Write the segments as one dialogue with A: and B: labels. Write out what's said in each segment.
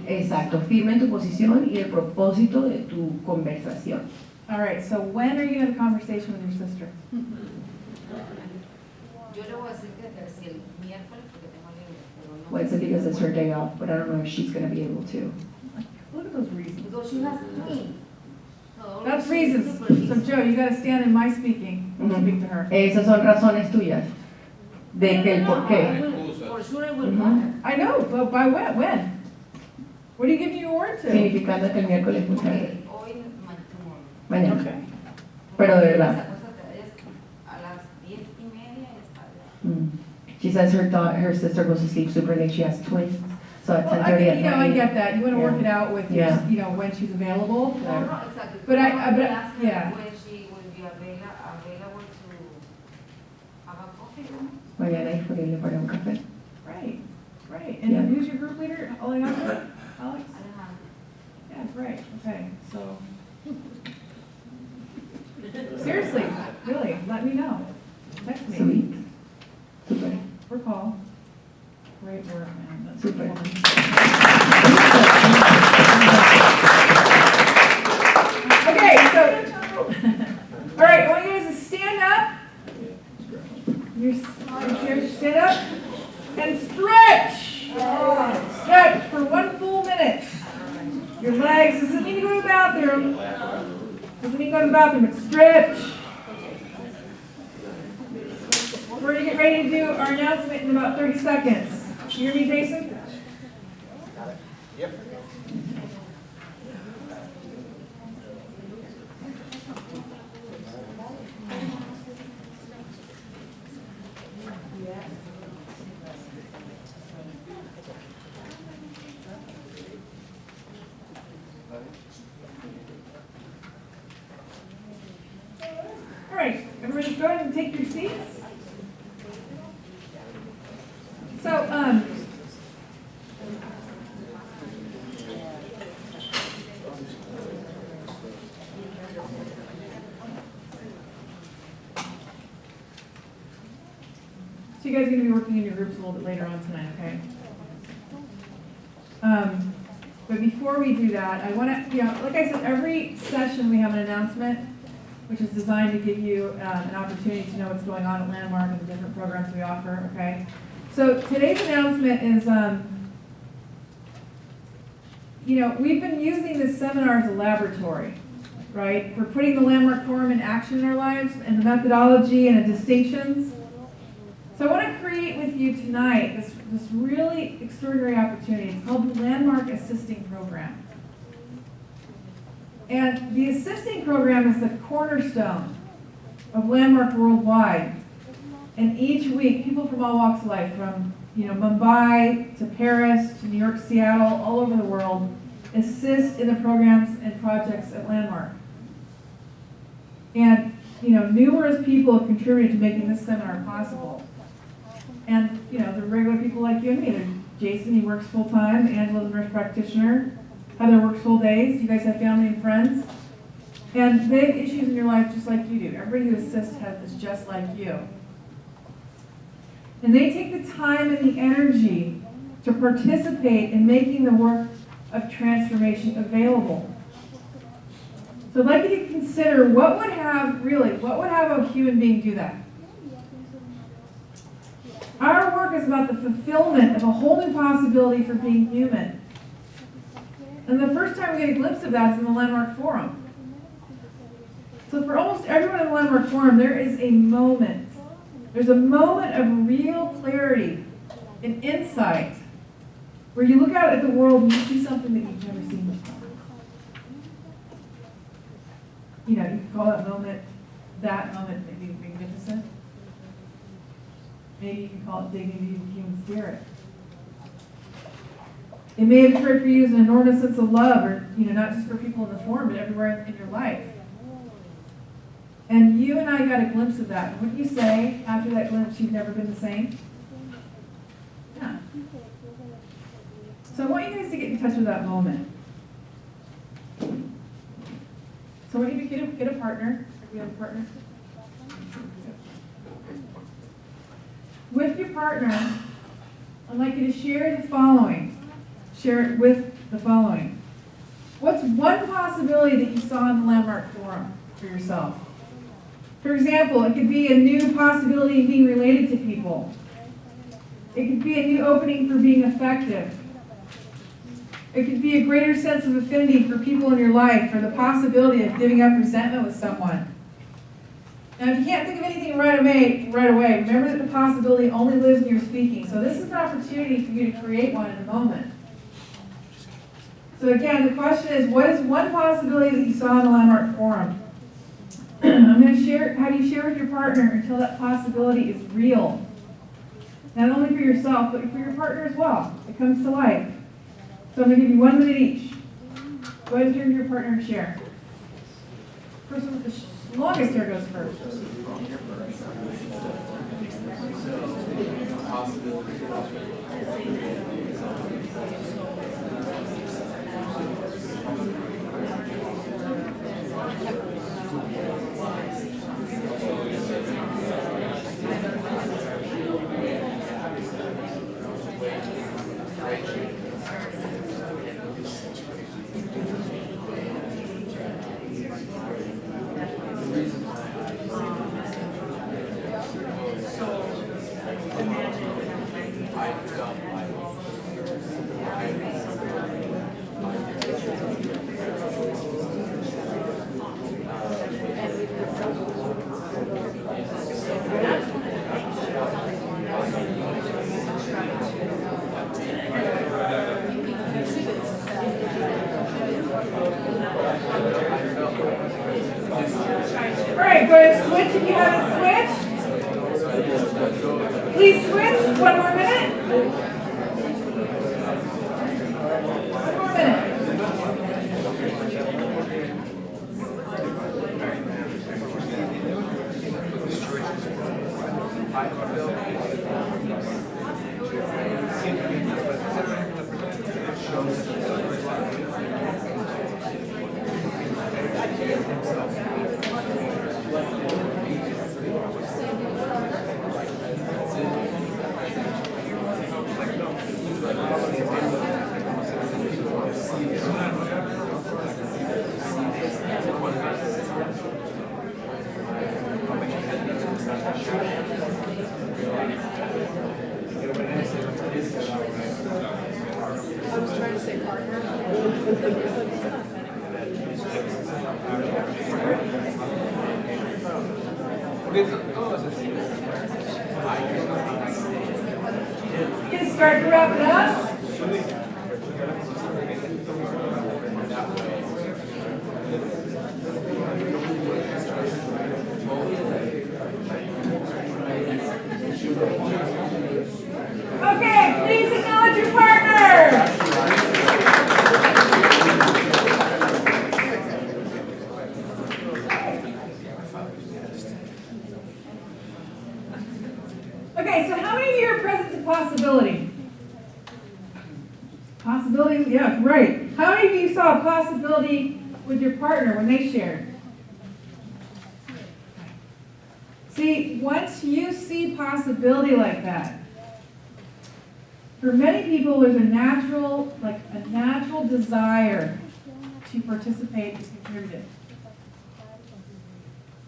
A: Exacto, firme en tu posición y el propósito de tu conversación.
B: All right, so when are you going to have a conversation with your sister?
C: Yo le voy a decir que si el miércoles porque tengo libre, pero no.
A: Wednesday because it's her day off, but I don't know if she's going to be able to.
B: Look at those reasons.
C: Because she has me.
B: That's reasons. So Joe, you got to stand in my speaking and speak to her.
A: Esas son razones tuyas de que el por qué.
C: For sure I will call her.
B: I know, but by when? When? What are you giving your word to?
A: Significando que el miércoles es muy tarde.
C: Okay, hoy, tomorrow.
A: Mañana.
B: Okay.
A: Pero de verdad.
C: A las 10:30 está.
A: She says her sister goes to sleep super late. She has twins, so at
B: Well,
A: 10:30 at
B: you know, I
A: night.
B: get that. You want to work
A: Yeah.
B: it out with,
A: Yeah.
B: you know, when she's available.
C: No, no, exactly.
B: But I-
C: will
B: but-
C: ask her
B: yeah.
C: when she will be available to have a coffee, no?
A: Mañana disponible para un café.
B: Right, right. And
A: Yeah.
B: who's your group leader? Alejandro? Alex?
C: Alejandra.
B: Yeah, right, okay, so. Seriously, really, let me know. Text me.
A: Sweet. Super.
B: Or call. Great work, man. That's
A: Super.
B: woman. Okay, so, all right, I want you guys to stand up. Stand up and stretch. Stretch for 1 full minute. Your legs, doesn't mean to go to the bathroom. Doesn't mean go to the bathroom, but stretch. We're going to get ready to do our announcement in about 30 seconds. You hear me, Jason?
D: Yep.
B: All right, everybody go ahead and take your seats. So, you guys are going to be working in your groups a little bit later on tonight, okay? But before we do that, I want to, you know, like I said, every session we have an announcement, which is designed to give you an opportunity to know what's going on at Landmark and the different programs we offer, okay? So today's announcement is, you know, we've been using this seminar as a laboratory, right? For putting the Landmark Forum in action in our lives and the methodology and the distinctions. So I want to create with you tonight this really extraordinary opportunity. It's called the Landmark Assisting Program. And the assisting program is the cornerstone of Landmark Worldwide. And each week, people from all walks of life, from Mumbai to Paris to New York, Seattle, all over the world, assist in the programs and projects at Landmark. And numerous people have contributed to making this seminar possible. And the regular people like you and me. There's Jason, he works full time. Angela's a nurse practitioner. Heather works full days. You guys have family and friends. And they have issues in your life just like you do. Everybody who assists is just like you. And they take the time and the energy to participate in making the work of transformation available. So I'd like you to consider what would have a human being do that? Our work is about the fulfillment of a whole new possibility for being human. And the first time we get a glimpse of that is in the Landmark Forum. So for almost everyone in the Landmark Forum, there is a moment. There's a moment of real clarity and insight where you look out at the world and you see something that you've never seen before. You can call that moment maybe magnificent. Maybe you can call it dignity of the human spirit. It may have occurred for you as an enormous sense of love, or not just for people in the forum, but everywhere in your life. And you and I got a glimpse of that. Wouldn't you say, after that glimpse, you've never been the same? Yeah. So I want you guys to get in touch with that moment. So I want you to get a partner. Do you have a partner? With your partner, I'd like you to share the following. share it with the following. What's one possibility that you saw in the Landmark Forum for yourself? For example, it could be a new possibility of being related to people. It could be a new opening for being effective. It could be a greater sense of affinity for people in your life, or the possibility of giving up resentment with someone. Now, if you can't think of anything right away, remember that the possibility only lives when you're speaking. So this is an opportunity for you to create one in the moment. So again, the question is, what is one possibility that you saw in the Landmark Forum? I'm going to have you share with your partner until that possibility is real. Not only for yourself, but for your partner as well. It comes to life. So I'm going to give you 1 minute each. Go ahead and turn to your partner and share. Person with the longest hair goes first. Alright, go ahead and switch if you haven't switched. Please switch. 1 more minute. 1 more minute. Get start to wrap it up. Okay, please acknowledge your partner. Okay, so how many of you are present to possibility? Possibility, yeah, right. How many of you saw a possibility with your partner when they shared? See, once you see possibility like that, for many people there's a natural desire to participate and contribute.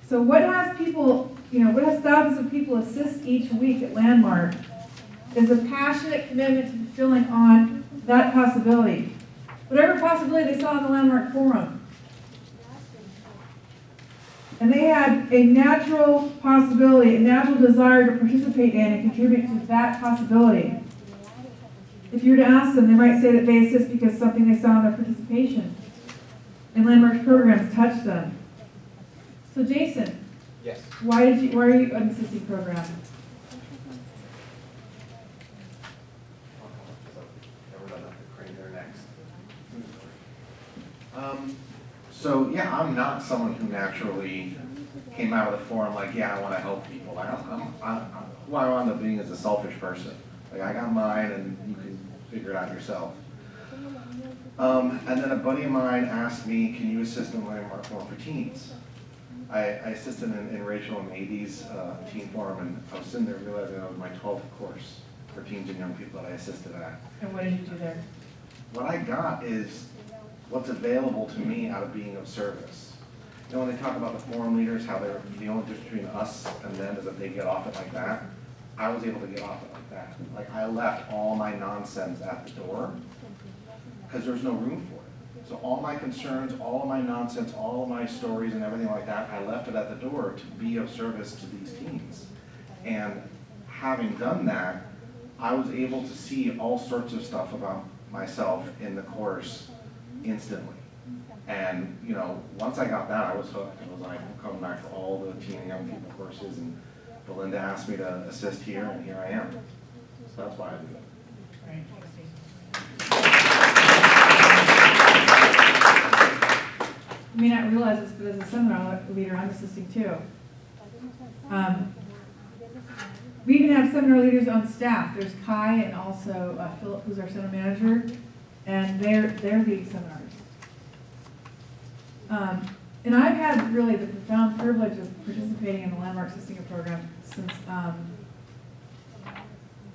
B: So what has people, what has thousands of people assist each week at Landmark is a passionate commitment to fulfilling on that possibility. Whatever possibility they saw in the Landmark Forum. And they had a natural possibility, a natural desire to participate in and contribute to that possibility. If you were to ask them, they might say that they assist because something they saw in their participation in Landmark's programs touched them. So Jason,
D: Yes.
B: why are you an assisting program?
D: Everyone up to crane their necks. So yeah, I'm not someone who naturally came out of the forum like, yeah, I want to help people. Who I wound up being is a selfish person. Like, I got mine and you can figure it out yourself. And then a buddy of mine asked me, can you assist in Landmark Forum for teens? I assisted in Rachel and Mady's teen forum, and I was sitting there realizing that was my 12th course for teens and young people that I assisted at.
B: And what did you do there?
D: what I got is what's available to me out of being of service. You know, when they talk about the forum leaders, how they're, the only difference between us and them is that they get off it like that. I was able to get off it like that. Like, I left all my nonsense at the door because there's no room for it. So all my concerns, all of my nonsense, all of my stories and everything like that, I left it at the door to be of service to these teens. And having done that, I was able to see all sorts of stuff about myself in the course instantly. And, you know, once I got that, I was hooked. I was like, I'm coming back for all the teen and young people courses, and Belinda asked me to assist here, and here I am. So that's why I do it.
B: You may not realize this, but as a seminar leader, I'm assisting too. We even have seminar leaders on staff. There's Kai and also Philip, who's our center manager, and they're leading seminars. And I've had really the profound privilege of participating in the Landmark Assisting program since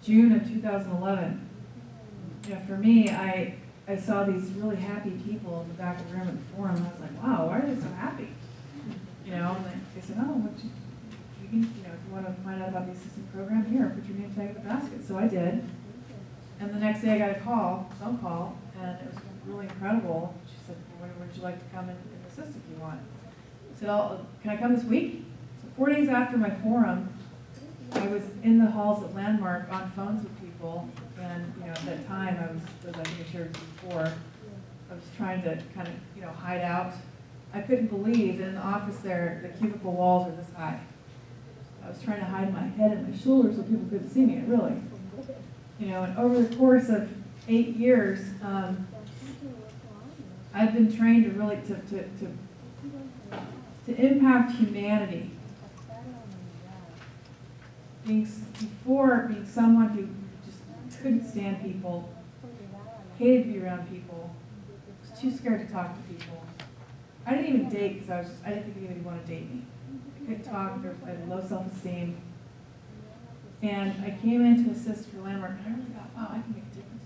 B: June of 2011. You know, for me, I saw these really happy people in the back of the room at the forum, and I was like, wow, why are they so happy? You know, and they said, oh, you can, you know, if you want to find out about the assistant program, here, put your name tag in the basket. So I did. And the next day I got a phone call, and it was really incredible. She said, well, when would you like to come and assist if you want? I said, can I come this week? So 4 days after my forum, I was in the halls at Landmark on phones with people, and, you know, at that time I was, as I think I shared before, I was trying to kind of, you know, hide out. I couldn't believe that in the office there, the cubicle walls are this high. I was trying to hide my head and my shoulders so people couldn't see me, really. You know, and over the course of 8 years, I've been trained to really, to impact humanity. Before being someone who just couldn't stand people, hated to be around people, was too scared to talk to people. I didn't even date because I didn't think anybody would want to date me. I couldn't talk, I had low self-esteem. And I came in to assist for Landmark, and I really thought, wow, I can make a difference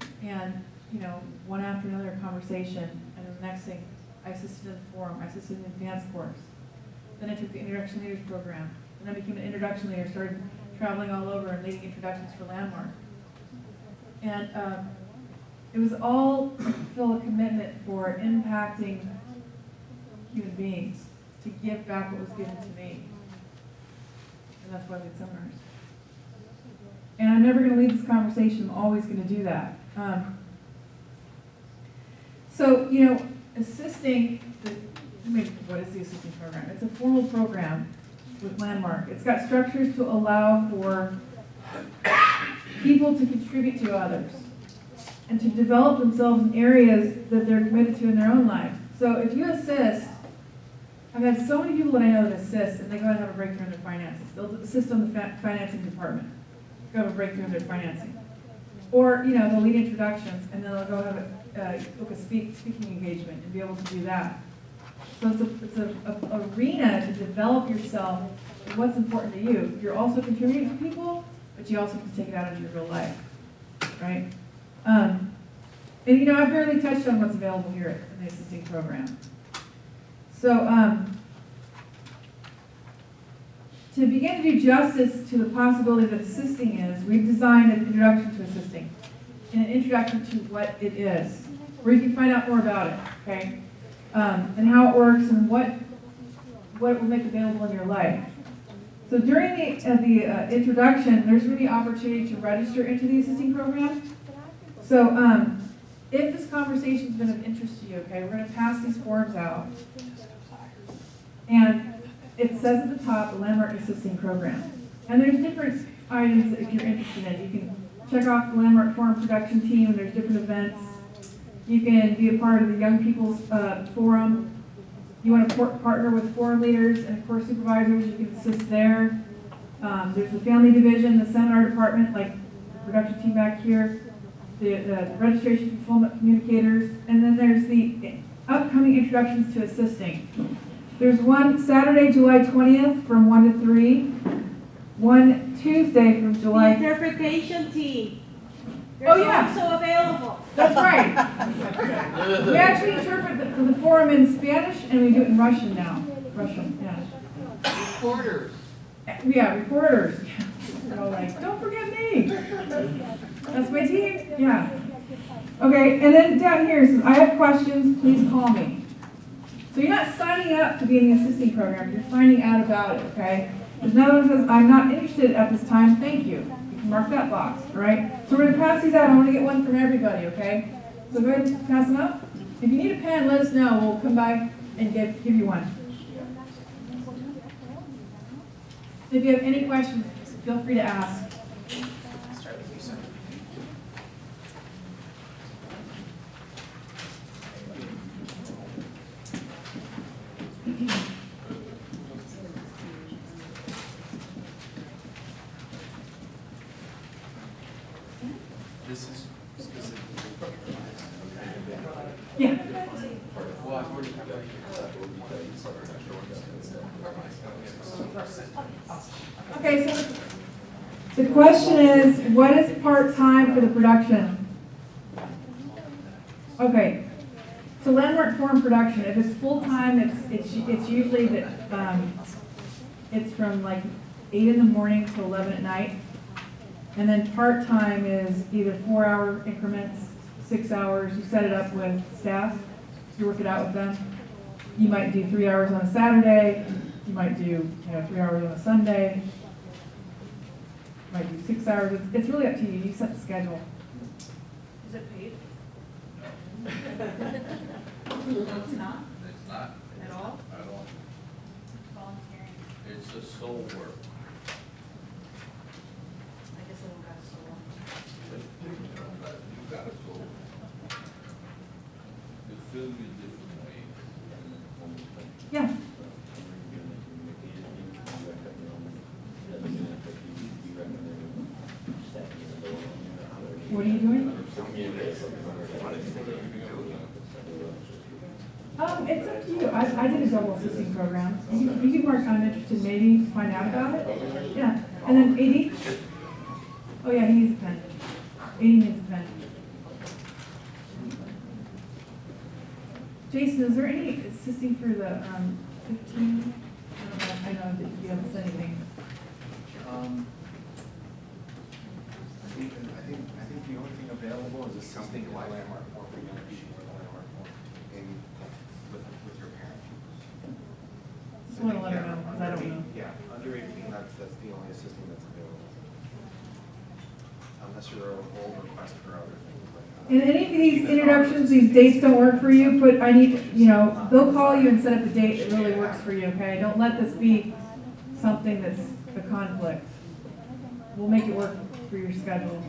B: to people. And, you know, one after another conversation, and then the next thing, I assisted in the forum, I assisted in the advanced course. Then I took the Introduction Leaders program. And I became an introduction leader, started traveling all over and leading introductions for Landmark. And it was all to fulfill a commitment for impacting human beings, to give back what was given to me. And that's why I lead seminars. And I'm never going to leave this conversation. I'm always going to do that. So, you know, assisting, what is the assisting program? It's a formal program with Landmark. It's got structures to allow for people to contribute to others and to develop themselves in areas that they're committed to in their own life. So if you assist, I've had so many people that I know that assist, and they go and have a breakthrough in their finances. They'll assist on the financing department, go have a breakthrough in their financing. Or, you know, they'll lead introductions, and then they'll go have book a speaking engagement and be able to do that. So it's a arena to develop yourself and what's important to you. You're also contributing to people, but you also have to take it out into your real life, right? And you know, I've barely touched on what's available here in the assisting program. So to begin to do justice to the possibility that assisting is, we've designed an introduction to assisting, and an introduction to what it is, where you can find out more about it, okay? And how it works and what it will make available in your life. So during the introduction, there's going to be opportunity to register into the assisting program. So if this conversation's been of interest to you, okay, we're going to pass these forms out. And it says at the top, the Landmark Assisting Program. And there's different items that if you're interested in. You can check off the Landmark Forum production team. There's different events. You can be a part of the Young People's Forum. You want to partner with forum leaders and course supervisors, you can assist there. There's the family division, the seminar department, like the production team back here, the registration fulfillment communicators, and then there's the upcoming introductions to assisting. There's one Saturday, July 20th from 1 to 3, one Tuesday from July...
E: The interpretation team.
B: Oh, yeah.
E: Also available.
B: That's right. We actually interpret the forum in Spanish and we do it in Russian now. Russian, yeah.
F: Reporters.
B: Yeah, reporters. They're all like, don't forget me. That's my team, yeah. Okay, and then down here it says, I have questions, please call me. So you're not signing up to be in the assisting program, you're finding out about it, okay? There's another one that says, I'm not interested at this time, thank you. You can mark that box, all right? So we're gonna pass these out, I wanna get one from everybody, okay? So go ahead and pass them out. If you need a pen, let us know, we'll come by and give you one. If you have any questions, feel free to ask.
F: This is specifically for
B: Yeah. Okay, so the question is, what is part-time for the production? Okay, so landmark forum production, if it's full-time, it's usually that, it's from like 8 in the morning to 11 at night. And then part-time is either 4-hour increments, 6 hours, you set it up with staff, you work it out with them. You might do 3 hours on a Saturday, you might do 3 hours on a Sunday, you might do 6 hours, it's really up to you, you set the schedule.
E: Is it paid? It's not
G: It's not
E: at all?
G: at all.
E: Volunteering.
G: It's a soul work.
E: I guess I don't got so long.
G: You got a soul. You feel you different ways.
B: Yeah. What are you doing? It's up to you. I did a double assisting program. You can mark I'm interested, maybe find out about it. Yeah. And then 80? Oh yeah, he needs a pen. 80 needs a pen. Jason, is there any assisting for the 15? I know that you haven't said anything.
D: I think the only thing available is assisting in the landmark form for young people in the landmark form with your parent.
B: Just want to let her know, because I don't know.
D: Yeah, under 18, that's the only assisting that's available. Unless you're an old request for other things like that.
B: And any of these introductions, these dates don't work for you, I need, they'll call you and set up a date that really works for you, okay? Don't let this be something that's a conflict. We'll make it work for your schedule.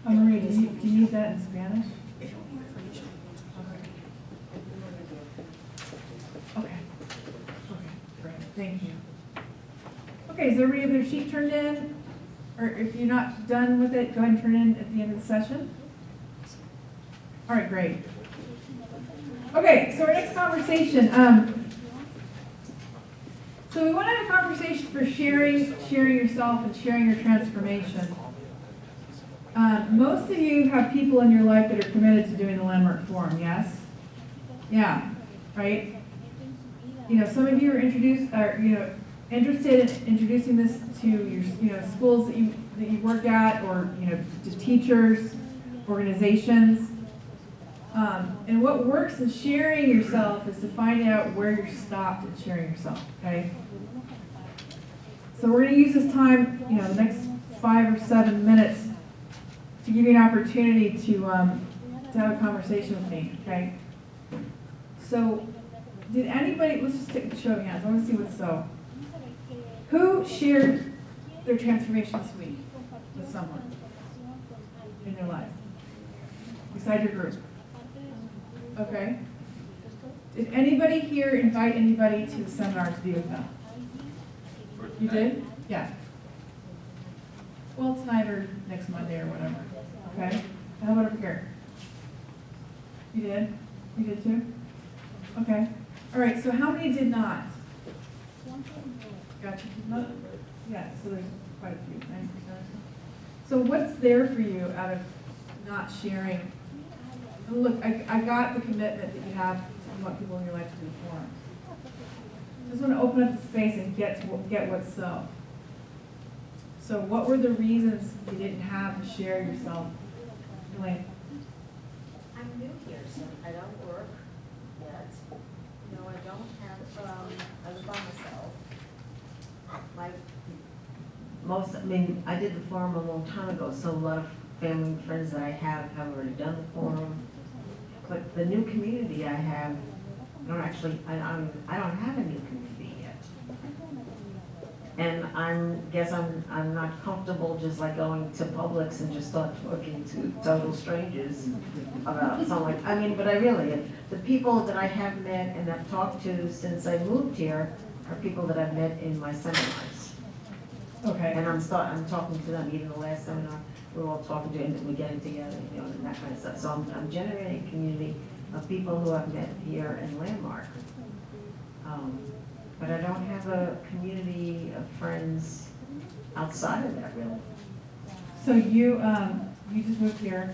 B: Maria, do you need that in Spanish? Okay. Okay, great, thank you. Okay, is everybody have their sheet turned in? Or if you're not done with it, go ahead and turn it in at the end of the session. All right, great. Okay, so our next conversation, so we want to have a conversation for sharing yourself and sharing your transformation. Most of you have people in your life that are committed to doing the Landmark Forum, yes? Yeah, right? You know, some of you are interested in introducing this to your, schools that you work at, or, just teachers, organizations. And what works in sharing yourself is to find out where you're stopped in sharing yourself, okay? So we're gonna use this time, the next 5 or 7 minutes to give you an opportunity to have a conversation with me, okay? So, did anybody, let's just take a show of hands, I wanna see what's so. Who shared their transformation this week with someone in their life? Beside your group? Okay. Did anybody here invite anybody to the seminar to be with them? You did? Yeah. Well, tonight or next Monday or whatever, okay? And how about over here? You did? You did too? Okay. All right, so how many did not? Gotcha. Not, yeah, so there's quite a few, 9%. So what's there for you out of not sharing? And look, I got the commitment that you have, you want people in your life to do the forum. Just want to open up the space and get what's so. So what were the reasons you didn't have to share yourself? Elaine?
H: I'm new here, so I don't work yet. No, I don't have, I live by myself.
I: I did the forum a long time ago, so a lot of family and friends that I have already done the forum. But the new community I have, I don't have a new community yet. And I'm not comfortable just like going to Publix and just start talking to total strangers about something but I really, the people that I have met and have talked to since I moved here are people that I've met in my seminars.
B: Okay.
I: And I'm talking to them, even the last seminar, we're all talking to, and we're getting together, and that kind of stuff. So I'm generating a community of people who I've met here in Landmark. But I don't have a community of friends outside of that, really.
B: So you just moved here.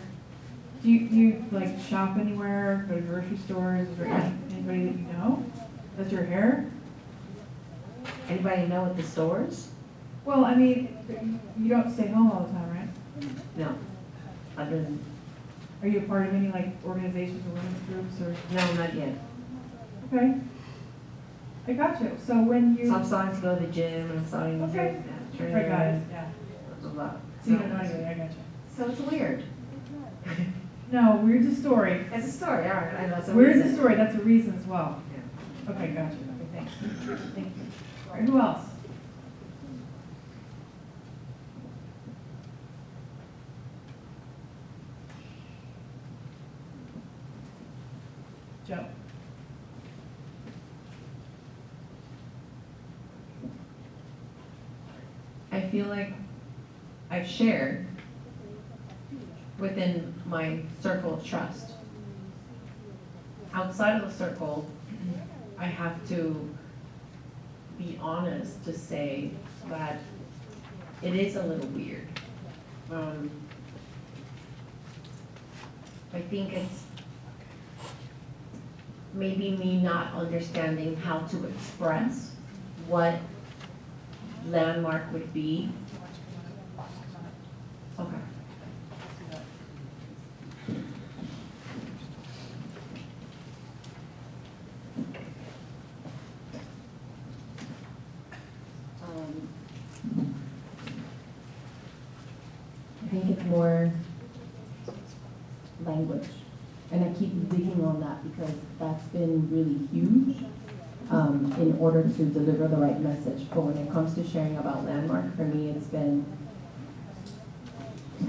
B: Do you like shop anywhere, go to grocery stores, or anybody that you know? Does your hair?
I: Anybody know at the stores?
B: Well, I mean, you don't stay home all the time, right?
I: No. Other than,
B: Are you a part of any like organizations or women's groups or?
I: no, not yet.
B: Okay. I got you. So when you.
I: So I'm starting to go to the gym, and I'm starting to
B: Okay.
I: train.
B: I got it, yeah.
I: A lot.
B: So you don't know anybody, I got you.
I: So it's weird.
B: No, weird's a story.
I: It's a story, all right, I know. So
B: Weird's a
I: reason.
B: story, that's a reason as well.
I: Yeah.
B: Okay, gotcha. Okay, thanks. Thank you. All right, who else? Joe.
A: I feel like I've shared within my circle of trust. Outside of the circle, I have to be honest to say that it is a little weird. I think it's maybe me not understanding how to express what landmark would be. Okay.
J: I think it's more language. And I keep digging on that because that's been really huge in order to deliver the right message. But when it comes to sharing about landmark, for me, it's been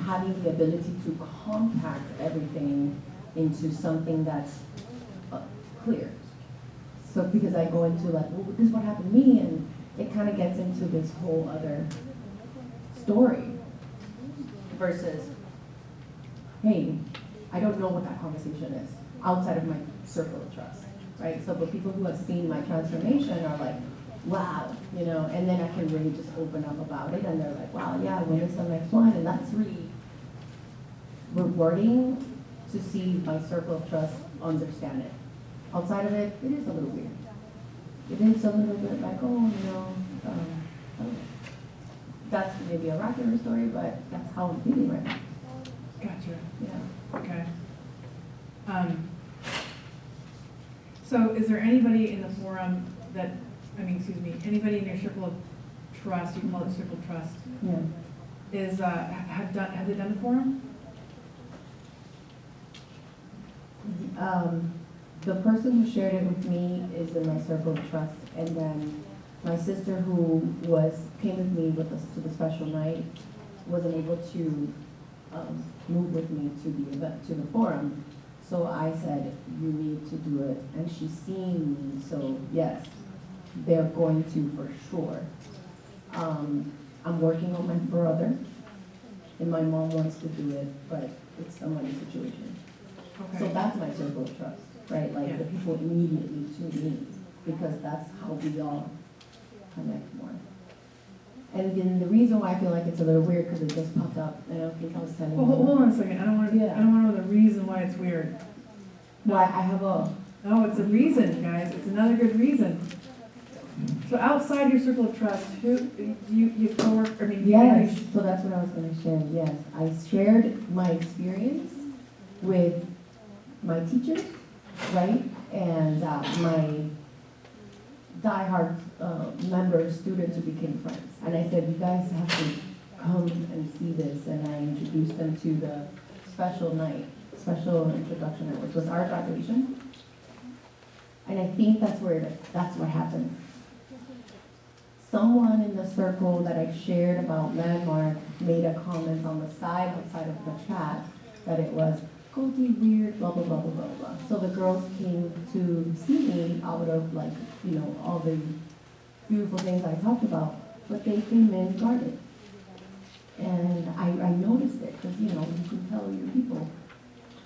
J: having the ability to compact everything into something that's clear. So because I go into like, well, this is what happened to me, and it kind of gets into this whole other story versus, hey, I don't know what that conversation is outside of my circle of trust, right? So, but people who have seen my transformation are like, wow, you know, and then I can really just open up about it, and they're like, wow, yeah, when is the next one? And that's really rewarding to see my circle of trust understand it. outside of it, it is a little weird. It is a little bit like, oh, you know, I don't know. That's maybe a rocking story, but that's how I'm feeling right now.
B: Gotcha,
J: Yeah.
B: okay. So is there anybody in the forum that, anybody in your circle of trust, you call it circle of trust,
J: Yeah.
B: is, have they done the forum?
J: The person who shared it with me is in my circle of trust, and then my sister who came with me with us to the special night wasn't able to move with me to the event, to the forum. So I said, you need to do it, and she's seen me, so yes, they're going to for sure. I'm working on my brother, and my mom wants to do it, but it's a money situation. So
B: Okay,
J: that's my circle of trust, right? Like the people immediately to me, because that's how we all connect more. And then the reason why I feel like it's a little weird, because it just popped up, and I think I was telling
B: well,
J: you.
B: hold on a second, I don't wanna
J: Yeah.
B: know the reason why it's weird.
J: Why I have a,
B: No, it's a reason, guys, it's another good reason. So outside your circle of trust, who, you co-work,
J: yes, so that's what I was gonna share, yes. I shared my experience with my teachers, right? And my diehard members, students who became friends. And I said, you guys have to come and see this. And I introduced them to the special night, special introduction night, which was our graduation. And I think that's what happened. Someone in the circle that I shared about Landmark made a comment on the side, outside of the chat, that it was Goldie weird, blah, blah, blah, blah, blah, blah. So the girls came to see me out of like, you know, all the beautiful things I talked about, but they came in guarded. And I noticed it, because, you know, you can tell your people.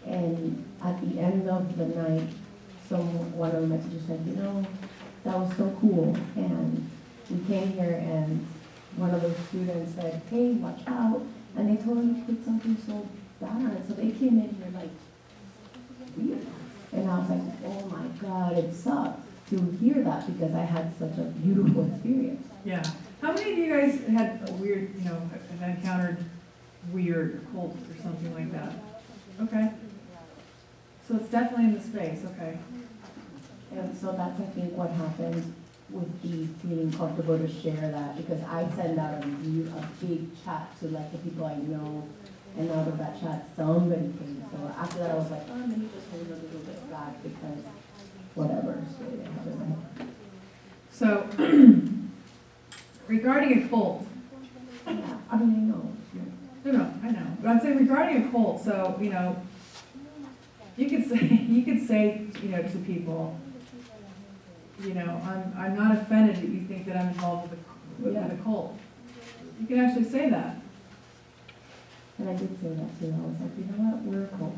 J: And at the end of the night, one of my teachers said, you know, that was so cool. And we came here and one of those students said, hey, watch out. And they told me to put something so bad on it. So they came in here like, weird. And I was like, oh my God, it sucked to hear that because I had such a beautiful experience.
B: Yeah. How many of you guys had a weird, have encountered weird cults or something like that? Okay. So it's definitely in the space, okay.
J: And so that's, I think, what happened with the feeling comfortable to share that, because I send out a big chat to like the people I know, and out of that chat, somebody came. So after that, I was like, oh, let me just hold a little bit back because whatever. So they have it right.
B: So, regarding a cult,
J: Yeah, I mean, I know.
B: no, I know, but I'm saying regarding a cult, so, you could say, to people, I'm not offended that you think that I'm involved with a cult. You can actually say that.
J: And I did say that too. I was like, you know what, we're a cult.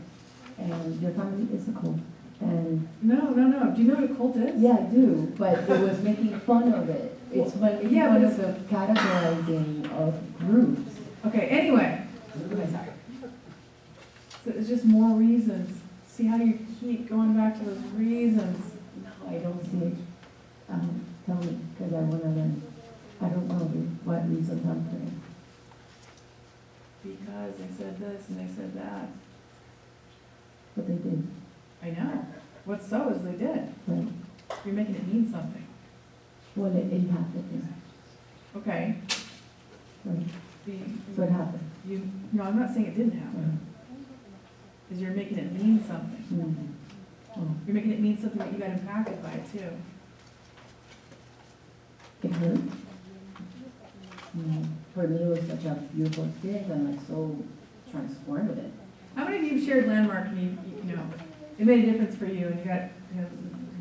J: And your family is a cult. And
B: No. Do you know what a cult is?
J: yeah, I do, but it was making fun of it. It's making
B: Yeah,
J: fun
B: but
J: of the categorizing of groups.
B: Okay, anyway. Okay, sorry. So it's just more reasons. See how you keep going back to those reasons.
J: No, I don't see it. Tell me, because I want to learn. I don't know what reasons I'm putting.
B: Because they said this and they said that.
J: But they did.
B: I know. What's so is they did.
J: Right.
B: You're making it mean something.
J: Well, it happened.
B: Okay.
J: Right.
B: The,
J: So it happened.
B: no, I'm not saying it didn't happen. Because you're making it mean something.
J: Mm-hmm. Oh,
B: You're making it mean something that you got impacted by it too.
J: it hurt. For me, it was such a beautiful experience. I'm like so transformed with it.
B: How many of you have shared Landmark and it made a difference for you and you got,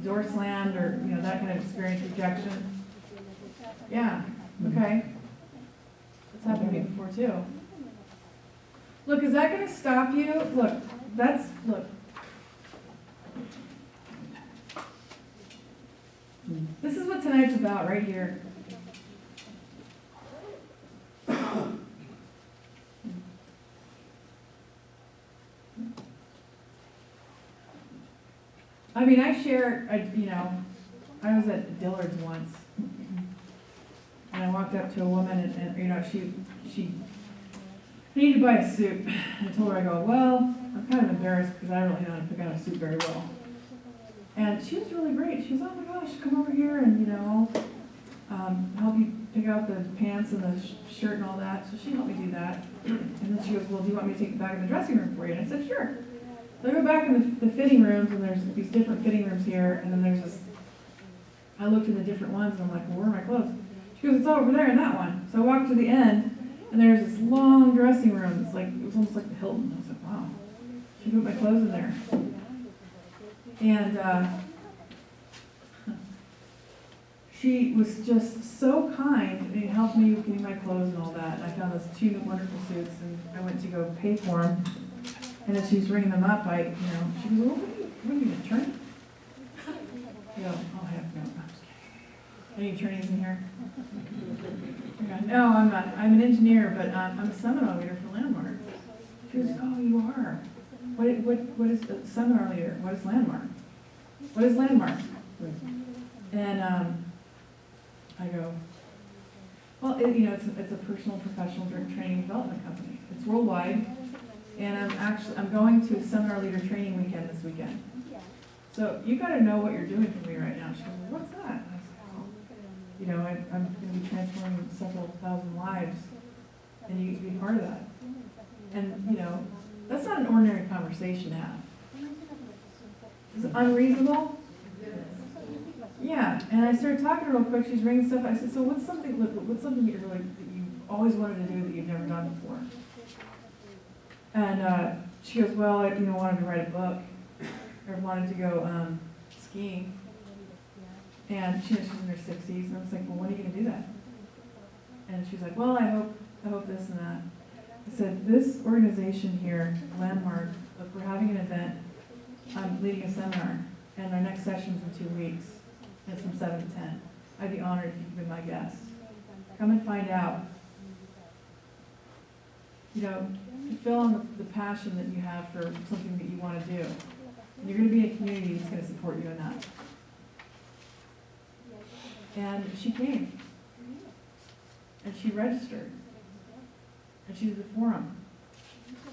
B: door slammed or, that kind of experience, rejection? Yeah, okay. That's happened to me before too. Look, is that gonna stop you? Look. This is what tonight's about, right here. I share, I was at Dillard's once, and I walked up to a woman, and she needed to buy a suit. And I told her, I go, well, I'm kind of embarrassed because I don't really know how to pick out a suit very well. And she was really great. She goes, oh my gosh, come over here and, I'll help you pick out the pants and the shirt and all that. So she helped me do that. And then she goes, well, do you want me to take it back in the dressing room for you? And I said, sure. So I go back in the fitting rooms, and there's these different fitting rooms here, and then there's this, I looked in the different ones, and I'm like, well, where are my clothes? She goes, it's over there in that one. So I walked to the end, and there's this long dressing room. It's like, it was almost like the Hilton. I was like, wow. She put my clothes in there. And she was just so kind, and it helped me with getting my clothes and all that. And I found those 2 wonderful suits, and I went to go pay for them. And as she was ringing them up, she goes, well, what are you, an attorney? I go, oh, heck no, I'm just kidding. Any attorneys in here? Okay. No, I'm not. I'm an engineer, but I'm a seminar leader for Landmark. She goes, oh, you are? What is a seminar leader? What is Landmark? What is Landmark? And I go, well, it's a personal, professional training and development company. It's worldwide, and I'm going to a seminar leader training weekend this weekend. So you got to know what you're doing for me right now. She goes, well, what's that? And I said, oh, I'm going to be transforming several thousand lives, and you can be part of that. And that's not an ordinary conversation to have. Is it unreasonable? Yeah, and I started talking to her real quick. She's ringing stuff. I said, so what's something that you always wanted to do that you've never done before? And she goes, well, I wanted to write a book, or wanted to go skiing. And she's in her 60s, and I was like, well, when are you going to do that? And she's like, well, I hope this and that. I said, this organization here, Landmark, look, we're having an event. I'm leading a seminar, and our next session's in 2 weeks. It's from 7 to 10. I'd be honored if you could be my guest. Come and find out. Fill on the passion that you have for something that you want to do. And you're going to be in a community that's going to support you in that. And she came. And she registered. And she did the forum.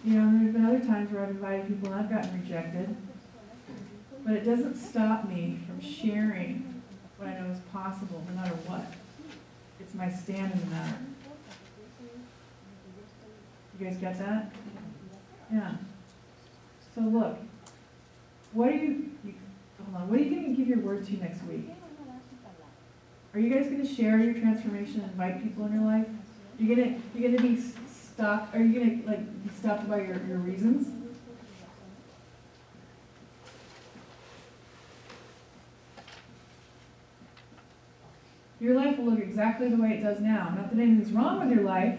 B: There's been other times where I've invited people and I've gotten rejected. But it doesn't stop me from sharing what I know is possible, no matter what. It's my stand in the matter. You guys get that? Yeah. So look, what are you going to give your word to next week? Are you guys going to share your transformation and invite people in your life? You're gonna be stopped. Are you gonna be stopped by your reasons? Your life will look exactly the way it does now. Not that anything's wrong with your life,